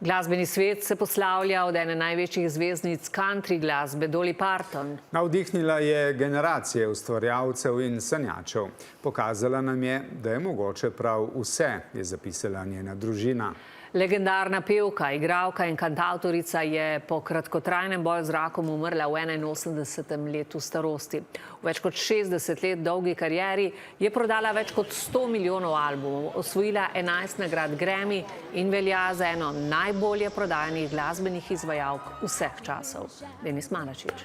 Glasbeni svet se poslavlja od ene največjih zvezdnic country glasbe, Dolly Parton. Navdihnila je generacije ustvarjalcev in sanjačev. Pokazala nam je, da je mogoče prav vse, je zapisala njena družina. Legendarna pevka, igralka in kantavtorica je po kratkotrajnem boju z rakom umrla v 81. letu starosti. V več kot 60 let dolgi karieri je prodala več kot 100 milijonov albumov, osvojila 11 nagrad Grammy in velja za eno najbolje prodajanih glasbenih izvajalk vseh časov. Denis Malačič.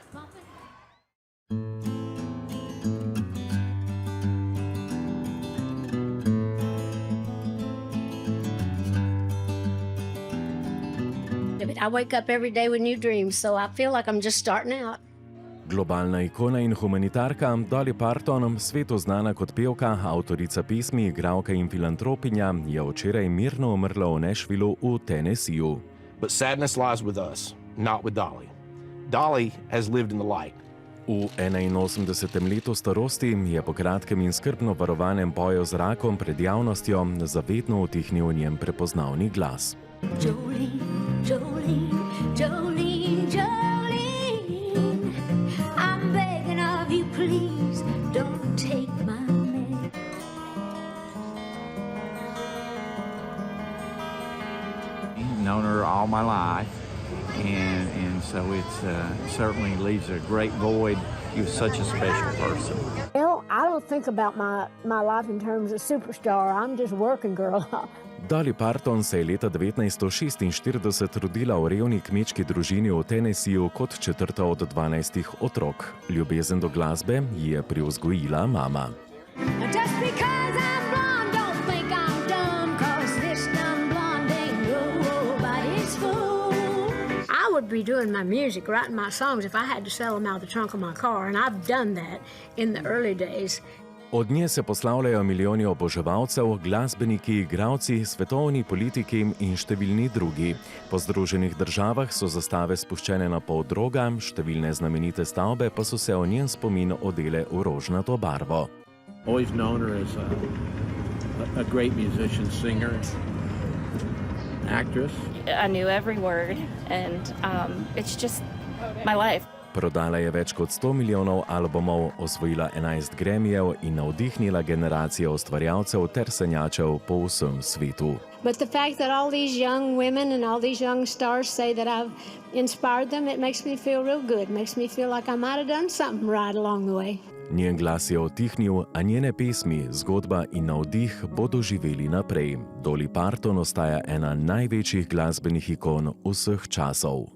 I wake up every day with new dreams, so I feel like I'm just starting out. Globalna ikona in humanitarka Dolly Parton, svetu znana kot pevka, avtorica pesmi, igralka in filantropinja, je včeraj mirno umrla v Nashvillu v Tennesseeju. But sadness lies with us, not with Dolly. Dolly has lived in the light. V 81. letu starosti je po kratkem in skrbno varovanem boju z rakom pred javnostjo zavedno utihnil njen prepoznavni glas. Jolene, Jolene, Jolene, Jolene, I'm begging of you, please don't take my man. Known her all my life, and so it certainly leaves a great void. He was such a special person. Well, I don't think about my life in terms of superstar. I'm just working girl. Dolly Parton se je leta 1946 rodila v revni kmečki družini v Tennesseeju kot četrta od 12 otrok. Ljubezen do glasbe ji je privzgojila mama. I would be doing my music, writing my songs if I had to sell them out the trunk of my car, and I've done that in the early days. Od nje se poslavljajo milijoni oboževalcev, glasbeniki, igralci, svetovni politiki in številni drugi. Po Združenih državah so zastave spuščene na pol droga, številne znamenite stavbe pa so se o njen spomin odele v rožnato barvo. Always known her as a great musician, singer, actress. I knew every word, and it's just my life. Prodala je več kot 100 milijonov albumov, osvojila 11 Grammyjev in navdihnila generacije ustvarjalcev ter sanjačev po vsem svetu. But the fact that all these young women and all these young stars say that I've inspired them, it makes me feel real good. It makes me feel like I might have done something right along the way. Njen glas je otihnil, a njene pesmi, zgodba in navdih bodo živeli naprej. Dolly Parton ostaja ena največjih glasbenih ikon vseh časov.